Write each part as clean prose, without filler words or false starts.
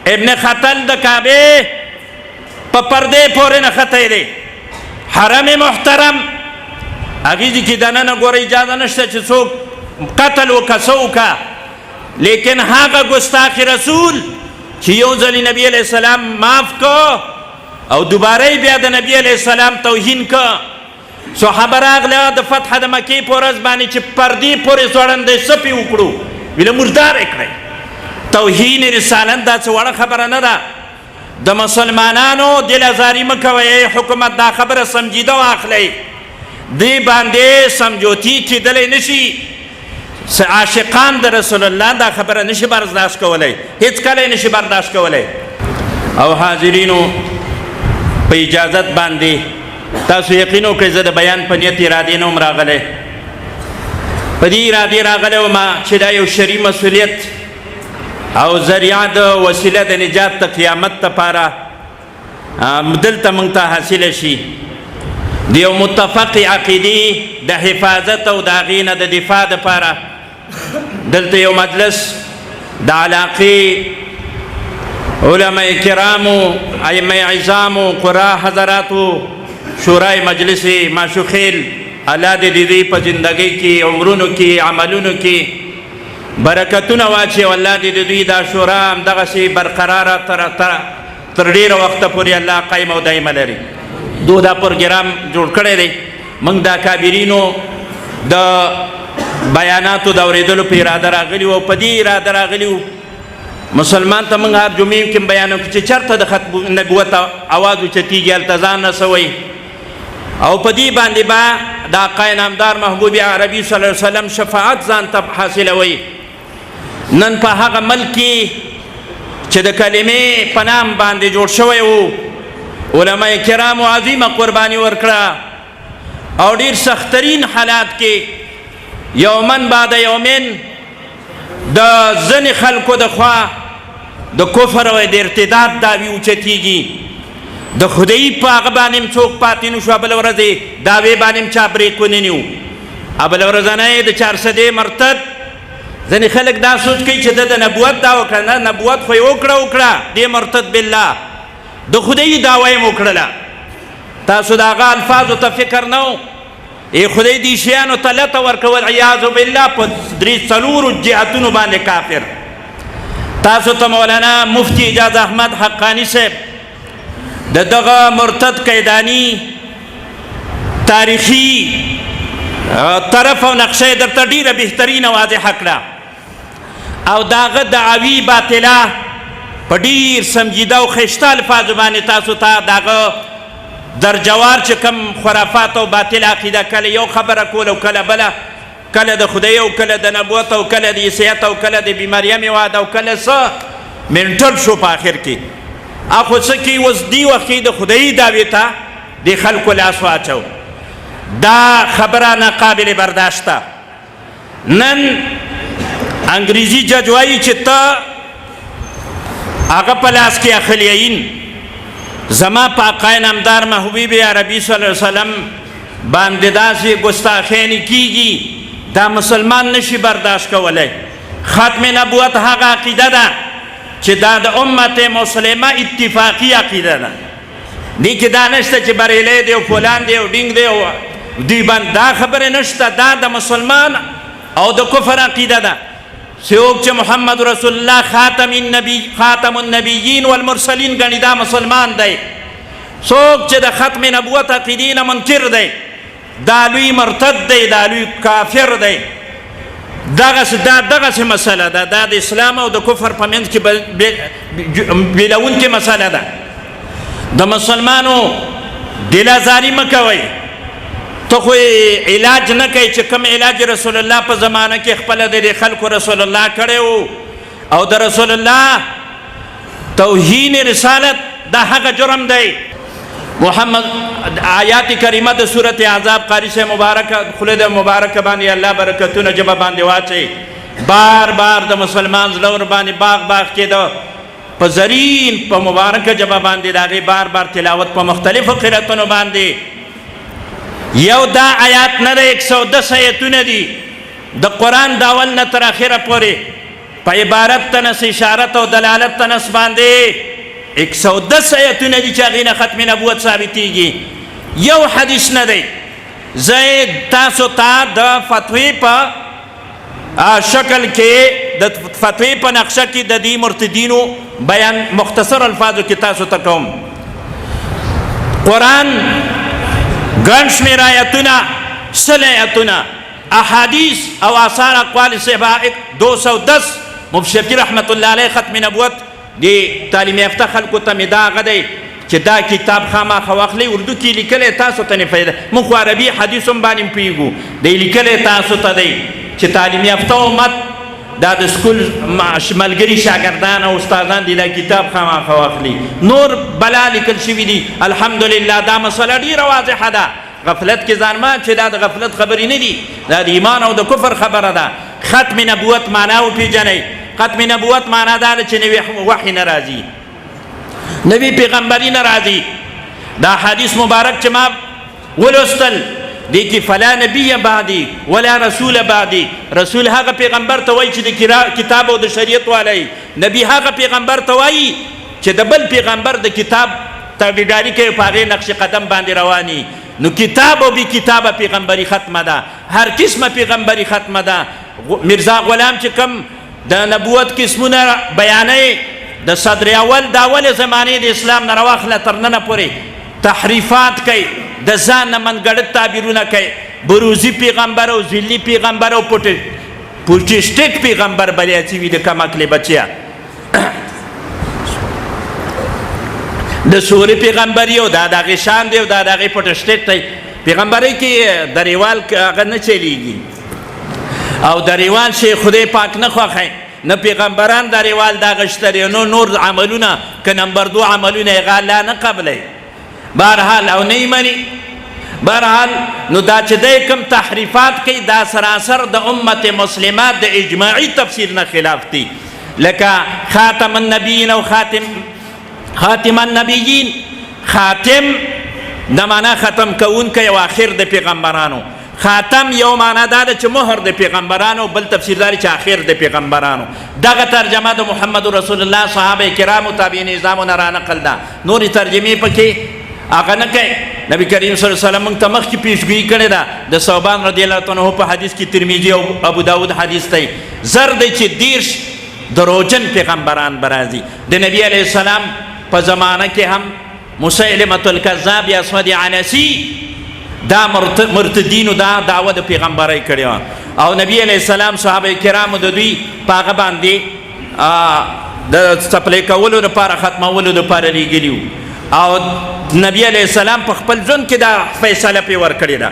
ابن خطل د کعبې په پردې پورې نښتی دی حرم محترم هغې کې دننه ګوره اجازه نشته چې څوک قتل وکړه څه وکړه لیکن هغه ګستاخ رسول چې یو ځلې نبي علیه السلام معاف که او دوباره بیا د نبي علیه السلام توهین که صحابه راغله د فتح د مکې په ورځ باندې چې پردې پورې ځوړندی څه پې وکړو ویله مردار یې کړئ توهین رسالت دا څه وړه خبره نه ده د مسلمانانو دل ازاري مه کوئ حکومت دا خبره سمجیده واخلئ دې باندې سمجوتي کېدلی نشي عاشقان د رسول الله دا خبره نشي برداشت کولی هیڅکله نشي برداشت کولی او حاضرینو په اجازت باندې تاسو یقین وکړئ زه د بیان په نیت ارادې نه وم راغلی په دې ارادې راغلی وم چې دا یو شرعي مسؤلیت او ذریعه د وسیله د نجات د قیامت دپاره دلته موږ ته حاصله شي د یو متفق عقیدې د حفاظت او د هغې نه د دفاع دپاره دلته یو مجلس د علاقې علماء کرامو ائمه عظامو قرا حضراتو شورای مجلس ماشوخیل الله دې د دوی په زندګۍ کې عمرونو کې عملونو کې برکتونه واچي الله دې د دوی دا شورا همدغسې برقراره تر ډېره وخته پورې الله قایم او دایمه لري دو دا پروګرام جوړ کړی دی موږ د کابرینو د بیاناتو د اورېدلو په اراده راغلي وو په دې اراده راغلي وو مسلمان ته موږ هر جمعې کې بیان وکړو چې چېرته د ختم نبوت اواز اوچتېږي هلته ځان رسوئ او په دې باندې به د آقای نامدار محبوب عربي صلی الله علیه وسلم شفاعت ځان ته حاصلوئ نن په هغه ملک کې چې د کلمې په نام باندې جوړ شوی و علماء کرامو عظیمه قرباني ورکړه او ډېر سخترین حالات کې یومن بعد یومن د ځینې خلکو د خوا د کفر او د ارتداد دعوې اوچتېږي د خدایي په هغه باندې هم څوک پاتې نه شو بله ورځ یې دعوې باندې هم چا بریک ونیو بله ورځنه یې د 400 مرتد ځینې خلک دا سوچ کوي چې د نبوت دا وکړه نه نبوت خو یې وکړه دې مرتد بالله د خدایي دعوه یې وکړله تاسو د هغه الفاظو ته فکر نه و خدای دې شیانو ته لته ورکول عیاذ بالله په 3 جهتونو باندې کافر تاسو ته مولانا مفتی اجاز احمد حقانی صاحب د دغه مرتد قیدانی تاریخي طرف او نقشه درته ډیره بهترینه واضحه کړه او داغه دعوی باطله په ډیر سمجیده او ښایسته الفاظو باندې تاسو ته داغه در جوار چې کوم خرافات او باطل عقیده کله یو خبره کول او کله بله کله د خدای او کله د نبوت او کله د عیسیت او کله د بیماریم واده او کله څه منټل شو په آخر کې اخو څه کې اوس دې وخت کې د خدایي دعوې ته د خلکو لاس واچو دا خبره ناقابل برداشت ده نن انګریزي جج وایي چې ته هغه په لاس کې اخلیین زما په آقای نامدار محبوب عربي صلی الله علیه وسلم باندې داسې ګستاخیانې کیږي دا مسلمان نشي برداشت کولی ختم نبوت هغه عقیده ده چې دا د امت مسلمه اتفاقی عقیده ده دې کې دا نشته چې بریلی دی او فلان دی او ډینګ دی او دوی باندې دا خبرې نشته دا د مسلمان او د کفر عقیده ده څوک چې محمد رسول الله خاتم النبیین والمرسلین ګڼي دا مسلمان دی څوک چې د ختم نبوت عقیدې نه منکر دی دا لوی مرتد دی دا لوی کافر دی دغسې مسله ده دا د اسلام او د کفر په منځ کې بېلونکې مسله ده د مسلمانو دلازاري مه کوئ ته خو علاج نه کوي چې کوم علاج رسول الله په زمانه کې خپله د خلکو رسول الله کړی و او د رسول الله توهین رسالت دا هغه جرم دی محمد آیات کریمه د سورت عذاب قاری سے مبارکه خله د مبارکه باندې الله برکتونه جبه باندې واچي بار بار د مسلمان زلور باندې باغ کېده په زرین په مبارکه جبه باندې داغه بار بار تلاوت په مختلفو قراتونو باندې یو دا آیات نه 110 آیتونه دي د قران داول نه تر اخره پورې په عبارت تنس اشارت او دلالت تنس باندې 110 آیتونه دي چې هغې نه ختم نبوت ثابتېږي. یو حدیث نه دی. زه تاسو ته د فتوی په شکل کې د فتوی په نقشه کې د دې مرتدینو بیان مختصر الفاظو کې تاسو ته کوم. قرآن ګڼ شمېر آیتونه، 100 آیتونه، احادیث او آثار اقوال صحابه 210. مفتی شفیع رحمت الله علیه ختم نبوت د تعلیم یافته خلکو ته مې دا هغه دی چې دا کتاب خامخا واخلئ. اردو کې لیکلی تاسو ته نه فایده، موږ خو عربي حدیث هم باندې پوهېږو. دی لیکلی تاسو ته دی چې تعلیم یافته امت دا د سکول ملګري شاګردان او استادان دي دا کتاب خامخا واخلي. نور بلا لیکل شوي دي. الحمدلله دا مسله ډېره واضحه ده. غفلت کې ځان ما چې دا د غفلت خبرې نه دي، دا د ایمان او د کفر خبره ده. ختم نبوت معنا وپېژنئ. ختم نبوت معنا دا ده چې نوی وحی نه راځي، نوی پیغمبري نه راځي. دا حدیث مبارک چې ما ولوستل دی کې فلا نبی بعدی ولا رسول بعدی. رسول هغه پیغمبر ته وایي چې د کتاب او د شریعت والی. نبی هغه پیغمبر ته وایي چې د بل پیغمبر د کتاب تابعداري کوي، په هغې نقش قدم باندې رواني. نو کتاب او بی کتابه پیغمبري ختمه ده، هر قسمه پیغمبري ختمه ده. مرزا غلام چې کوم د نبوت قسمونه بیانوي، د صدر اول د اول زمانې د اسلام نه راواخله تر ننه پورې تحریفات کوي، د ځان نه منګړت تعبیرونه کوي. بروزي پیغمبر او ذلي پیغمبر او پوټیسټک پیغمبر بلیا چې وي د کمکلې بچیا د سوري پیغمبري او دا دغه شان دی او دا دغه پوټیسټک دی. پیغمبري کې دریوال هغه نه چلیږي او دریوال شي خدای پاک نه خوښوي. نه پیغمبران دریوال دا غشتري، نو نور عملونه که نمبر 2 عملونه یې الله نه قبلوي. بهرحال او نه یې مني. بهرحال نو دا چې دی کوم تحریفات کوي دا سراسر د امت مسلمه د اجماعي تفسیر نه خلاف دي. لکه خاتم النبیین او خاتم النبیین. خاتم د معنا ختم کوونکی او آخر د پیغمبرانو. خاتم یو معنا دا ده چې مهر د پیغمبرانو، بل تفسیر دا چې آخر د پیغمبرانو. دغه ترجمه د محمد رسول الله صحابه کرامو تابعین نظامو نه رانقل ده. نورې ترجمې پکې هغه نه کوي. نبی کریم صلی الله علیه وسلم موږ ته مخکې پیشګویي کړې ده د ثوبان رضی الله عنه په حدیث کې، ترمذي او ابو داود حدیث دی. زر دی چې 30 دروجن پیغمبران به راځي. د نبی علیه السلام په زمانه کې هم مسیلمة الکذاب یا اسود عنسی دا مرتدینو دا دعوه د پیغمبرۍ کړې وه، او نبی علیه السلام صحابه کرامو د دوی په هغه باندې د څپلۍ کولو دپاره ختمولو دپاره لیږلي وو. او نبی علیه السلام په خپل ژوند کې دا فیصله پرې ورکړې ده.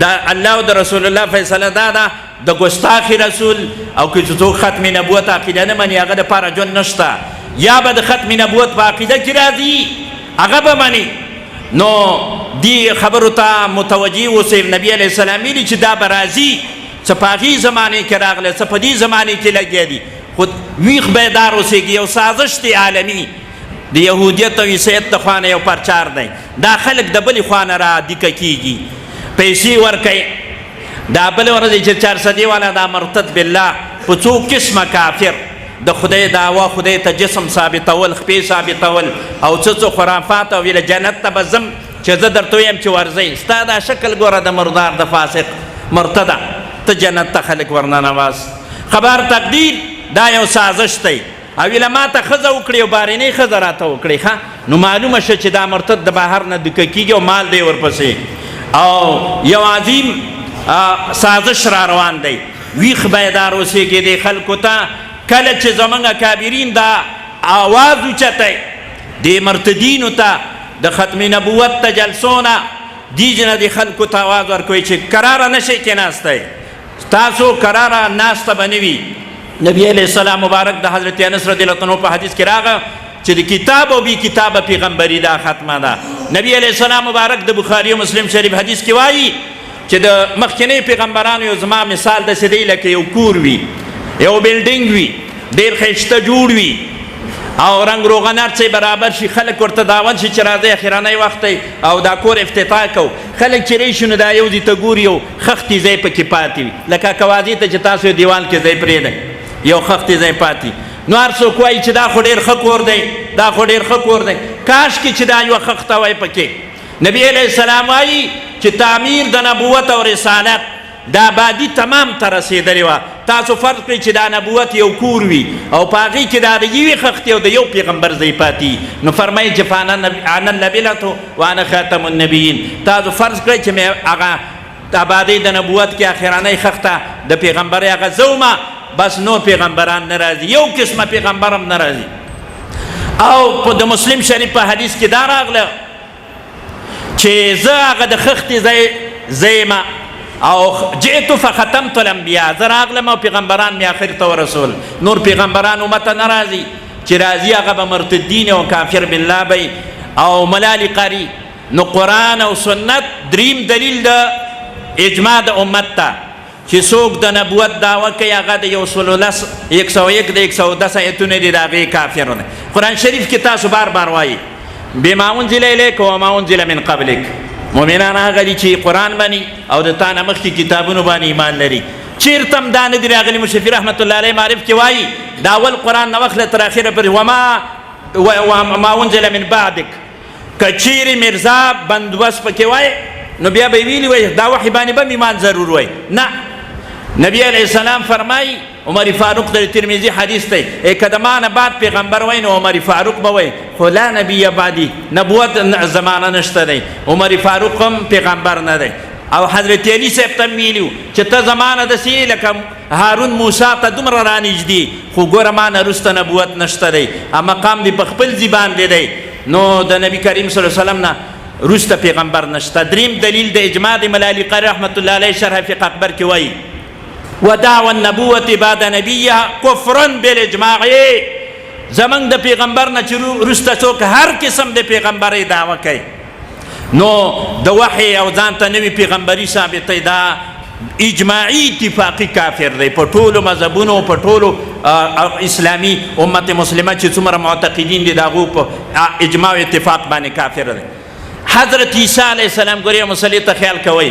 دا الله او د رسول الله فیصله دا ده د ګستاخي رسول او که څوک ختم نبوت عقیده نه مني هغه دپاره ژوند نشته. یا به د ختم نبوت په عقیده کې راځي هغه به مني. نو دی خبرو ته متوجه اوسئ. نبی علیه السلام ویلي چې دا به راځي، څه په هغې زمانې کې راغلی، څه په دې زمانې کې لګیا دي. خو ویښ بیدار اوسېږي. یو سازش دی عالمي د یهودیت او عیسیت د خوا نه یو پرچار دی. دا خلک د بلې خوا نه را دیکه کېږي، پیسې ورکوي. دا بلې ورځ چې 400 والا دا مرتد بالله په څو قسمه کافر د خدای دعوا، خدای ته جسم ثابتول، خپې ثابتول او څه خرافات او ویله جنت ته به ځم چې زه درته ویم چې ورځئ. ستا دا شکل ګوره د مردار د فاسق مرتده، ته جنت ته خلک ورننواز. خبر تقدیر دا یو سازش دی. او ویله ما ته ښځه وکړي او بارنۍ ښځه راته وکړي، ښه نو معلومه شوه چې دا مرتد د بهر نه دکه کېږي او مال دی ورپسې. او یو عظیم سازش را روان دی. ویښ بیدار اوسېږي دی خلکو ته. کله چې زمونږ اکابرین دا آواز اوچتی د مرتدینو ته د ختم نبوت ته جلسو نه، دیجې نه د خلکو ته آواز ورکوي چې کراره نشئ کېناستی، تاسو کراره ناسته به نه وي. نبی علیه السلام مبارک د حضرت انس رضی الله عنه په حدیث کې راغه چې د کتاب او بی کتابه پیغمبري دا ختمه ده. نبی علیه السلام مبارک د بخاري او مسلم شریف حدیث کې وایي چې د مخکینی پیغمبرانو یو زما مثال داسې دی لکه یو کور وي، یو بلډینګ وي، ډېر ښایسته جوړ وي او رنګ روغنات چې برابر شي، خلک ورته دعوت شي چې راځئ اخرنی وخت دی او دا کور افتتاح کوو. خلک چې راشي نو دا یو ځای ته ګوري او خښتې ځای پکې پاتې وي، لکه کوازي ته چې تاسو دیوال کې ځای پرېږدئ یو خښتې ځای پاتې. نو هر څوک وایي چې دا خو ډېر ښه کور دی، دا خو ډېر ښه کور دی. کاشکې چې دا یوه خښته وای پکې. نبی علیه السلام وایي چې تعمیر د نبوت او رسالت دا آبادي تمام ته رسېدلې وه. تاسو فرض کړئ چې دا نبوت یو کور وي او په هغې کې دا د یوې خښتې او د یو پیغمبر ځای پاتې. نو فرمایي چې فانا اللبنة وانا خاتم النبیین. تاسو فرض کړئ چې مې هغه آبادۍ د نبوت کې اخرنۍ خښته د پیغمبرۍ هغه زه ومه، بس نور پیغمبران نه راځي، یو قسمه پیغمبر هم نه راځي. او په د مسلم شریف په حدیث کې دا راغله چې زه هغه د خښتې ځای یم او جئت فختمت الانبیاء، زه راغلم او پیغمبران مې آخر ته ورسول، نور پیغمبران امته نه راځي. چې راځي هغه به مرتدین او کافر بالله به او ملال قاری. نو قرآن او سنت دریم دلیل د اجماع د امت ته چې څوک د نبوت دعوه کوي هغه د 101 د 110 ایتونه دي د هغې کافر دی. قرآن شریف کې تاسو بار بار وایي بما انزل الیک وما انزل من قبلک. مؤمنان هغه دي چې قرآن باندې او د تا نه مخکې کتابونو باندې ایمان لري. چېرته هم دا نه دي راغلي. مشفي رحمت الله علیه معرف کې وایي د اول قرآن نه وخت تر اخره پورې وما انزل من بعدک. که چیرې مرزا بندوبست پکې وای نو بیا به یې ویلي وای دا وحی باندې به ایمان ضرور وای. نه، نبی علیه السلام فرمایي، عمر فاروق د ترمذي حدیث دی، که د ما نه بعد پیغمبر وای نو عمر فاروق به وای خو لا نبی بعدي، نبوت زمانه نشته دی، عمر فاروق هم پیغمبر نه دی. او حضرت علی صاحب ته ویلي چې ته زمانه داسې لکه هارون موسی ته دومره رانږدې، خو ګوره ما نه وروسته نبوت نشته دی، مقام دې په خپل ځي باندې دی. نو د نبی کریم صلی الله علیه وسلم نه وروسته پیغمبر نشته. دریم دلیل د اجماع د ملال قاری رحمت الله علیه شرح فقه اکبر کې وایي ودعوى النبوة بعد نبيها كفر بالاجماع. زمنګ د پیغمبر نه چې وروسته څوک هر قسم د پیغمبرۍ دعوه کوي نو د وحی او ځان ته نوي پیغمبري ثابتوي، دا اجماعي اتفاقي کافر دی. په ټولو مذهبونو په ټولو اسلامي امت مسلمه چې څومره معتقدین دي د هغو په اجماع او اتفاق باندې کافر دی. حضرت عیسی علیه السلام ګورې مسلې ته خیال کوئ،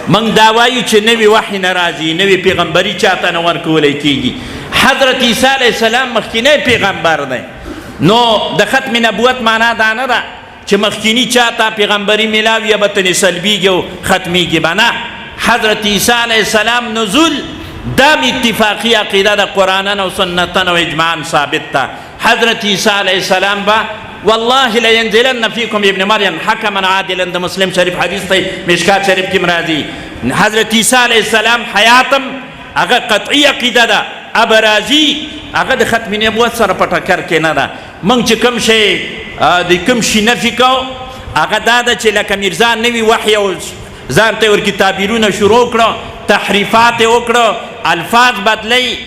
موږ دا وایو چې نوي وحی نه راځي، نوي پیغمبري چاته نه ورکولی کېږي. حضرت عیسی علیه السلام مخکینی پیغمبر دی. نو د ختم نبوت معنا دا نه ده چې مخکینی چاته پیغمبري میلاوي یا به ترې سلبیږي او ختمیږي به نه. حضرت عیسی علیه السلام نزول دام اتفاقی عقیده د قرآن او سنتن او اجماعا ثابت ده. حضرت عیسی علیه السلام به والله لینزلن فیکم ابن مریم حکما عادلا، د مسلم شریف حدیث دی، مشکات شریف کې مرادي. حضرت عیسی علیه السلام حیاتم هغه قطعی عقیده ده، ابرازی هغه د ختم نبوت سره په ټکر کې نه ده. موږ چې کوم شی د کوم شي نفي کوو هغه دا ده چې لکه میرزا نوي وحی او ځان ته ورکې تعبیرونه شروع کړه، تحریفات یې وکړه، الفاظ بدلی،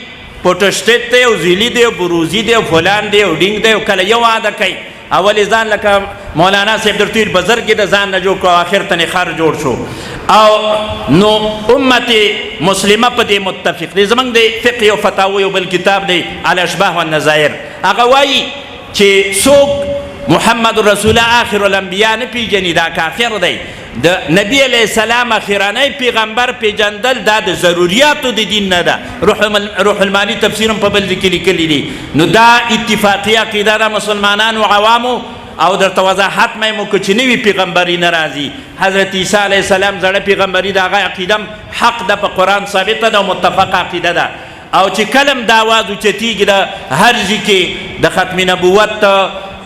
پوټشټیټ دی او زیلی دی او بروزي دی او فلان دی او ډینګ دی او کله یو واده کوي. اول ځان لکه مولانا صاحب درته ویل بزرګ د ځان نه جوړ کړو، آخر ته خر جوړ شو. او نو امت مسلمه په دې متفق دی. زموږ د فقه او فتاوی یو بل کتاب دی الاشباح والنظائر، هغه وایي چې څوک محمد رسول الله آخر الانبیاء نه پیژني دا کافر دی. د نبی علیه السلام اخرنی پیغمبر پیژندل دا د ضروریاتو د دین نه ده. روح المانی تفسیر هم په بل ځای کې لیکلی دی. نو دا اتفاقي عقیده ده مسلمانانو عوامو. او درته وضاحت مې مو که چې نوي پیغمبري نه راځي. حضرت عیسی علیه السلام زړه پیغمبري د هغه عقیده حق ده، په قرآن ثابته ده او متفق عقیده ده. او چې کلم د اواز اوچتېږي د هر ځای کې د ختم نبوت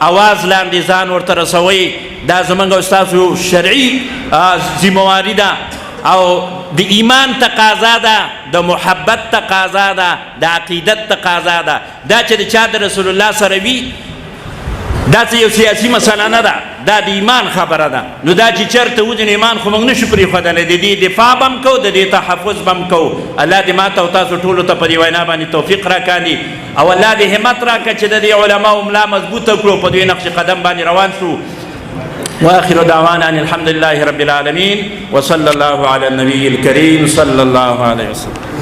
اواز لاندې ځان ورته رسوئ، دا زموږ او ستاسو شرعي ذمواري ده او د ایمان تقاضا ده، د محبت تقاضا ده، د عقیدت تقاضا ده. دا چې د چا د رسول الله سره وي دا څه یو سیاسي مسله نه ده، دا د ایمان خبره ده. نو دا چې چېرته وځي نو ایمان خو موږ نشو پرېښودلی، د دې دفاع به هم کوو، د دې تحفظ به هم کوو. الله دې ما ته او تاسو ټولو ته په دې وینا باندې توفیق راکاندي او الله دې همت راکړه چې د دې علماو ملا مضبوطه کړو، په دوی نقش قدم باندې روان شو. واخر دعوانا ان الحمد لله رب العالمين وصلى الله على النبي الكريم صلى الله عليه وسلم.